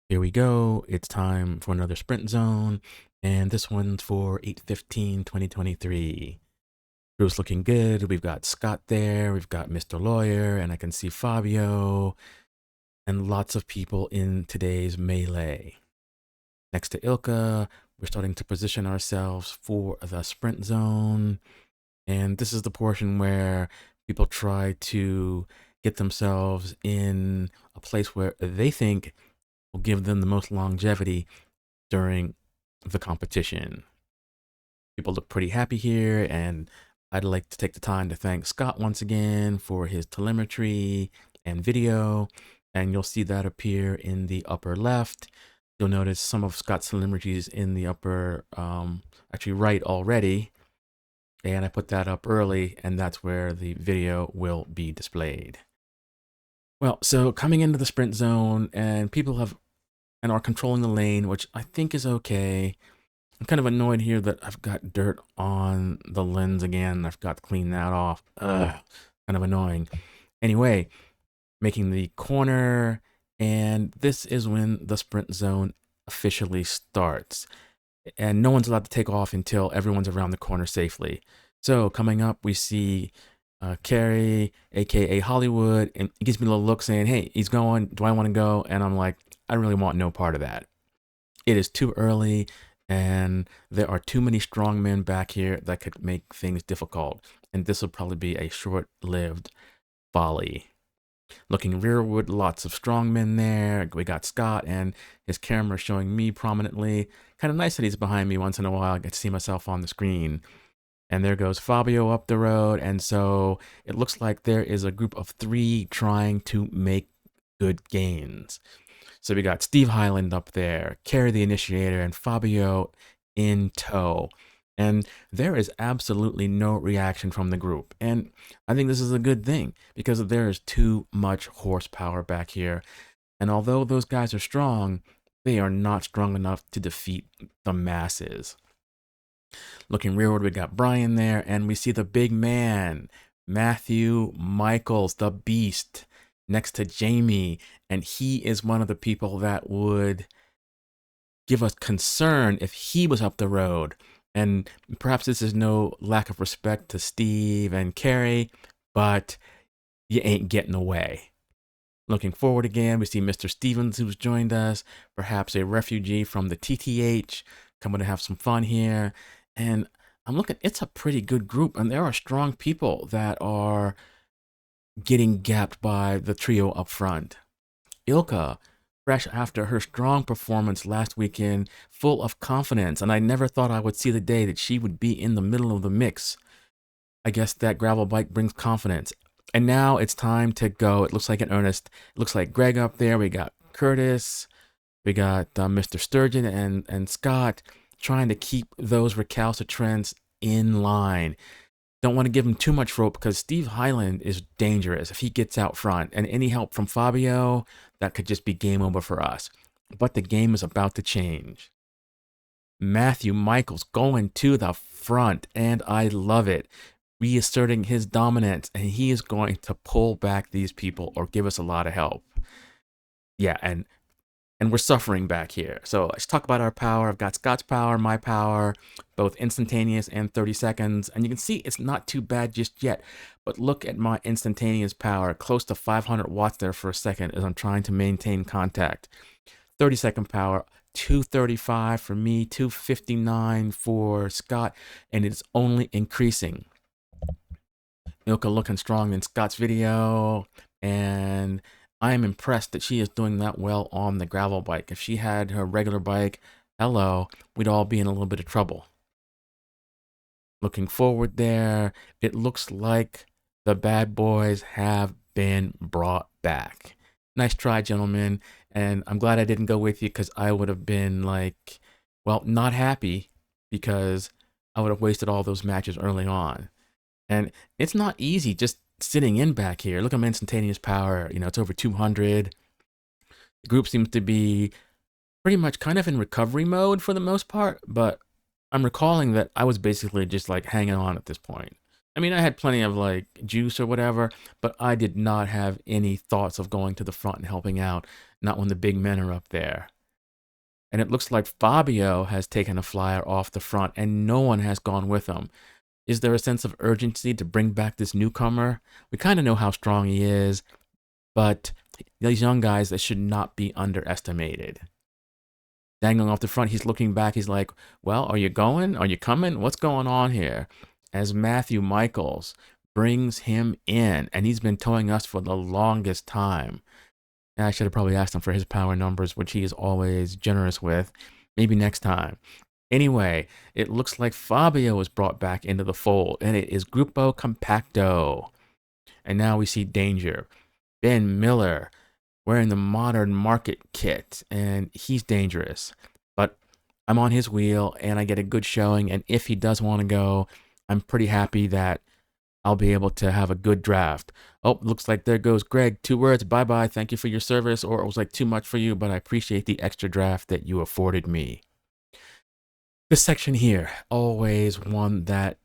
Here we go. It's time for another sprint zone, and this one's for 8/15/2023. Crew's looking good. We've got Scott there. We've got Mr. Lawyer, and I can see Fabio, and lots of people in today's melee. Next to Ilka, we're starting to position ourselves for the sprint zone, and this is the portion where people try to get themselves in a place where they think will give them the most longevity during the competition. People look pretty happy here, and I'd like to take the time to thank Scott once again for his telemetry and video, and you'll see that appear in the upper left. You'll notice some of Scott's telemetries in the upper, actually right already, and I put that up early, and that's where the video will be displayed. Well, so coming into the sprint zone, and people have and are controlling the lane, which I think is okay. I'm kind of annoyed here that I've got dirt on the lens again. I've got to clean that off. Ugh, kind of annoying. Anyway, making the corner, and this is when the sprint zone officially starts. And no one's allowed to take off until everyone's around the corner safely. So coming up, we see Carrie, aka Hollywood, and he gives me a little look saying, hey, he's going. Do I want to go? And I'm like, I really want no part of that. It is too early, and there are too many strong men back here that could make things difficult. And this will probably be a short-lived folly. Looking rearward, lots of strong men there. We got Scott and his camera showing me prominently. Kind of nice that he's behind me once in a while. I get to see myself on the screen. And there goes Fabio up the road. And so it looks like there is a group of 3 trying to make good gains. So we got Steve Highland up there, Carrie the Initiator, and Fabio in tow. And there is absolutely no reaction from the group. And I think this is a good thing because there is too much horsepower back here. And although those guys are strong, they are not strong enough to defeat the masses. Looking rearward, we got Brian there, and we see the big man, Matthew Michaels, the Beast, next to Jamie. And he is one of the people that would give us concern if he was up the road. And perhaps this is no lack of respect to Steve and Carrie, but you ain't getting away. Looking forward again, we see Mr. Stevens, who's joined us, perhaps a refugee from the TTH, coming to have some fun here. And I'm looking, it's a pretty good group, and there are strong people that are getting gapped by the trio up front. Ilka, fresh after her strong performance last weekend, full of confidence, and I never thought I would see the day that she would be in the middle of the mix. I guess that gravel bike brings confidence. And now it's time to go. It looks like in earnest. It looks like Greg up there. We got Curtis. We got Mr. Sturgeon and Scott trying to keep those recalcitrants in line. Don't want to give him too much rope because Steve Highland is dangerous if he gets out front. And any help from Fabio, that could just be game over for us. But the game is about to change. Matthew Michaels going to the front, and I love it. Reasserting his dominance, and he is going to pull back these people or give us a lot of help. Yeah, and we're suffering back here. So let's talk about our power. I've got Scott's power, my power, both instantaneous and 30 seconds. And you can see it's not too bad just yet. But look at my instantaneous power, close to 500 watts there for a second as I'm trying to maintain contact. 30-second power, 235 for me, 259 for Scott, and it's only increasing. Ilka looking strong in Scott's video, and I am impressed that she is doing that well on the gravel bike. If she had her regular bike, hello, we'd all be in a little bit of trouble. Looking forward there, it looks like the bad boys have been brought back. Nice try, gentlemen, and I'm glad I didn't go with you because I would have been like, well, not happy because I would have wasted all those matches early on. And it's not easy just sitting in back here. Look at my instantaneous power. You know, it's over 200. The group seems to be pretty much kind of in recovery mode for the most part, but I'm recalling that I was basically just like hanging on at this point. I mean, I had plenty of like juice or whatever, but I did not have any thoughts of going to the front and helping out. Not when the big men are up there. And it looks like Fabio has taken a flyer off the front and no one has gone with him. Is there a sense of urgency to bring back this newcomer? We kind of know how strong he is, but these young guys, that should not be underestimated. Dangling off the front, he's looking back. He's like, well, are you going? Are you coming? What's going on here? As Matthew Michaels brings him in, and he's been towing us for the longest time. And I should have probably asked him for his power numbers, which he is always generous with. Maybe next time. Anyway, it looks like Fabio was brought back into the fold, and it is Gruppo Compacto. And now we see Danger. Ben Miller wearing the Modern Market kit, and he's dangerous. But I'm on his wheel, and I get a good showing, and if he does want to go, I'm pretty happy that I'll be able to have a good draft. Oh, looks like there goes Greg. 2 words, bye-bye, thank you for your service, or it was like too much for you, but I appreciate the extra draft that you afforded me. This section here, always one that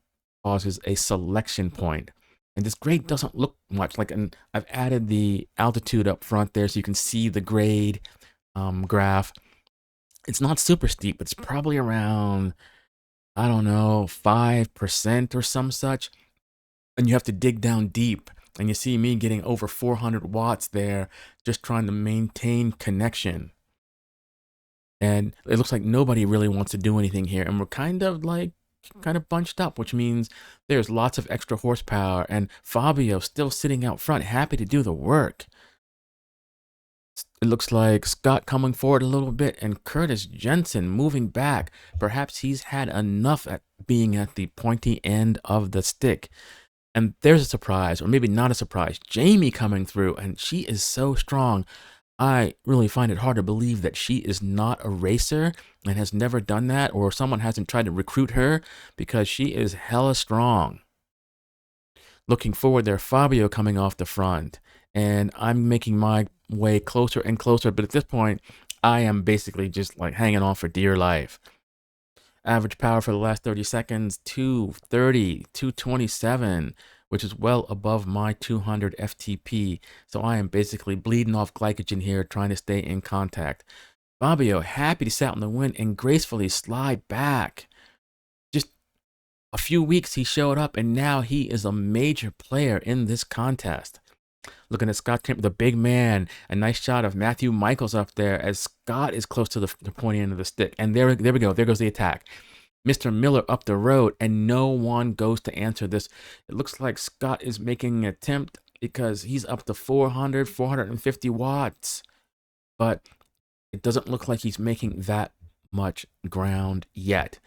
causes a selection point. And this grade doesn't look much like, and I've added the altitude up front there so you can see the grade graph. It's not super steep. It's probably around, I don't know, 5% or some such. And you have to dig down deep. And you see me getting over 400 watts there, just trying to maintain connection. And it looks like nobody really wants to do anything here. And we're kind of bunched up, which means there's lots of extra horsepower. And Fabio still sitting out front, happy to do the work. It looks like Scott coming forward a little bit and Curtis Jensen moving back. Perhaps he's had enough at being at the pointy end of the stick. And there's a surprise, or maybe not a surprise. Jamie coming through, and she is so strong. I really find it hard to believe that she is not a racer and has never done that, or someone hasn't tried to recruit her, because she is hella strong. Looking forward there, Fabio coming off the front, and I'm making my way closer and closer, but at this point, I am basically just like hanging on for dear life. Average power for the last 30 seconds, 230, 227, which is well above my 200 FTP. So I am basically bleeding off glycogen here, trying to stay in contact. Fabio happy to sit out in the wind and gracefully slide back. Just a few weeks he showed up, and now he is a major player in this contest. Looking at Scott Kemp, the big man, a nice shot of Matthew Michaels up there as Scott is close to the pointy end of the stick. And there we go. There goes the attack. Mr. Miller up the road, and no one goes to answer this. It looks like Scott is making an attempt because he's up to 400, 450 watts. But it doesn't look like he's making that much ground yet.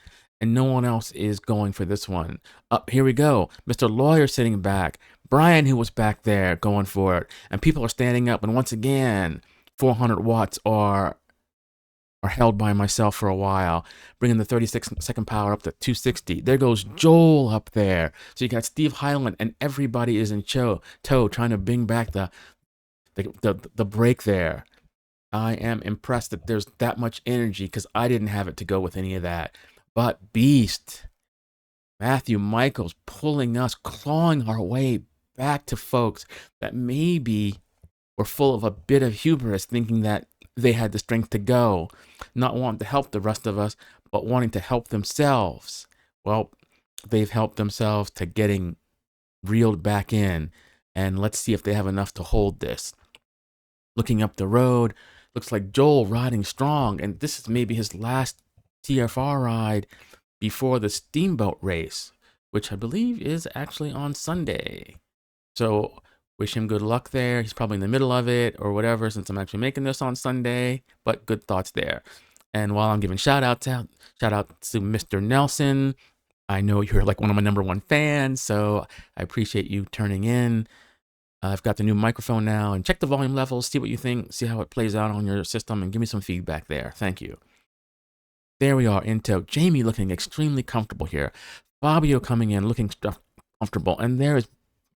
And no one else is going for this one. Up here we go. Mr. Lawyer sitting back. Brian, who was back there, going for it. And people are standing up. And once again, 400 watts are held by myself for a while, bringing the 36-second power up to 260. There goes Joel up there. So you got Steve Hyland, and everybody is in tow, trying to bring back the break there. I am impressed that there's that much energy, because I didn't have it to go with any of that. But Beast, Matthew Michaels pulling us, clawing our way back to folks that maybe were full of a bit of hubris, thinking that they had the strength to go, not wanting to help the rest of us, but wanting to help themselves. Well, they've helped themselves to getting reeled back in, and let's see if they have enough to hold this. Looking up the road, looks like Joel riding strong, and this is maybe his last TFR ride before the Steamboat race, which I believe is actually on Sunday. So wish him good luck there. He's probably in the middle of it or whatever, since I'm actually making this on Sunday, but good thoughts there. And while I'm giving shout out to Mr. Nelson, I know you're like one of my #1 fans, so I appreciate you turning in. I've got the new microphone now, and check the volume levels, see what you think, see how it plays out on your system, and give me some feedback there. Thank you. There we are in tow. Jamie looking extremely comfortable here. Fabio coming in looking comfortable, and there is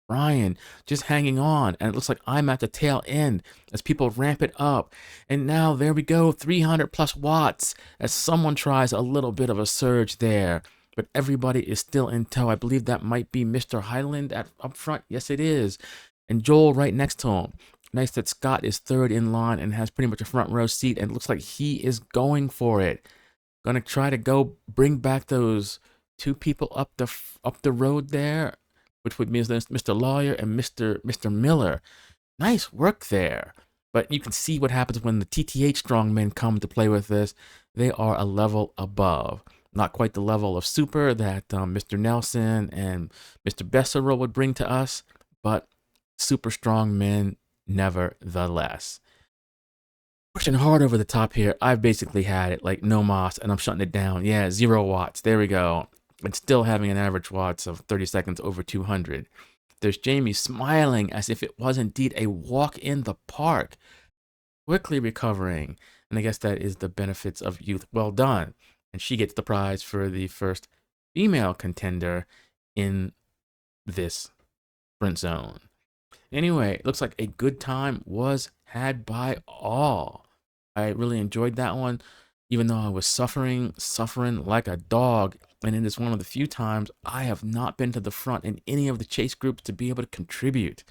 Brian just hanging on, and it looks like I'm at the tail end as people ramp it up. And now there we go, 300 plus watts as someone tries a little bit of a surge there, but everybody is still in tow. I believe that might be Mr. Highland up front. Yes, it is. And Joel right next to him. Nice that Scott is third in line and has pretty much a front row seat, and it looks like he is going for it. Gonna try to go bring back those two people up the road there, which would mean Mr. Lawyer and Mr. Miller. Nice work there. But you can see what happens when the TTH strongmen come to play with this. They are a level above. Not quite the level of super that Mr. Nelson and Mr. Bessero would bring to us, but super strong men nevertheless. Pushing hard over the top here. I've basically had it like no moss, and I'm shutting it down. Yeah, 0 watts. There we go. And still having an average watts of 30 seconds over 200. There's Jamie smiling as if it was indeed a walk in the park. Quickly recovering. And I guess that is the benefits of youth. Well done. And she gets the prize for the first female contender in this sprint zone. Anyway, it looks like a good time was had by all. I really enjoyed that one, even though I was suffering like a dog. And it is one of the few times I have not been to the front in any of the chase groups to be able to contribute.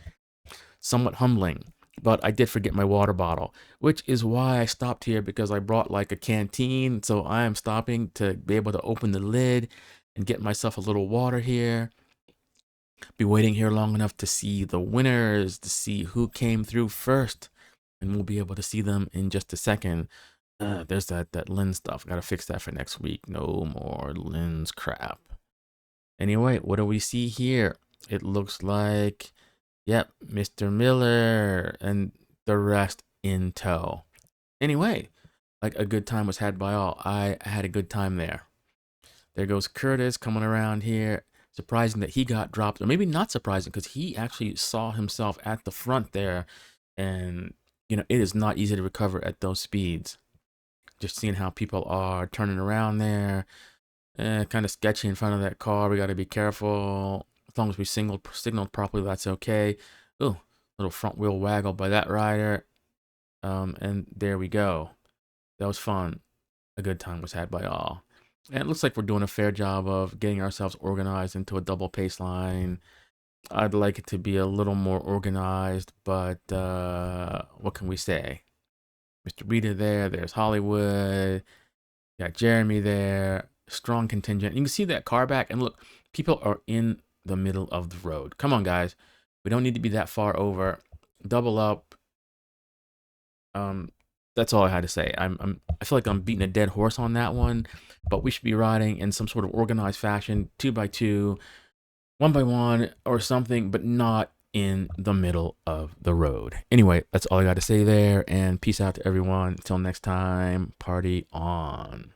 Somewhat humbling, but I did forget my water bottle, which is why I stopped here, because I brought like a canteen. So I am stopping to be able to open the lid and get myself a little water here. Be waiting here long enough to see the winners, to see who came through first, and we'll be able to see them in just a second. There's that lens stuff. Gotta fix that for next week. No more lens crap. Anyway, what do we see here? It looks like, yep, Mr. Miller and the rest in tow. Anyway, like a good time was had by all. I had a good time there. There goes Curtis coming around here. Surprising that he got dropped, or maybe not surprising, because he actually saw himself at the front there, and it is not easy to recover at those speeds. Just seeing how people are turning around there, kind of sketchy in front of that car. We got to be careful. As long as we signaled properly, that's okay. Ooh, little front wheel waggle by that rider, and there we go. That was fun. A good time was had by all. And it looks like we're doing a fair job of getting ourselves organized into a double pace line. I'd like it to be a little more organized, but what can we say? Mr. Rita there, there's Hollywood, got Jeremy there, strong contingent. You can see that car back, and look, people are in the middle of the road. Come on, guys. We don't need to be that far over. Double up. That's all I had to say. I feel like I'm beating a dead horse on that one, but we should be riding in some sort of organized fashion, 2x2, 1x1, or something, but not in the middle of the road. Anyway, that's all I got to say there, and peace out to everyone. Until next time, party on.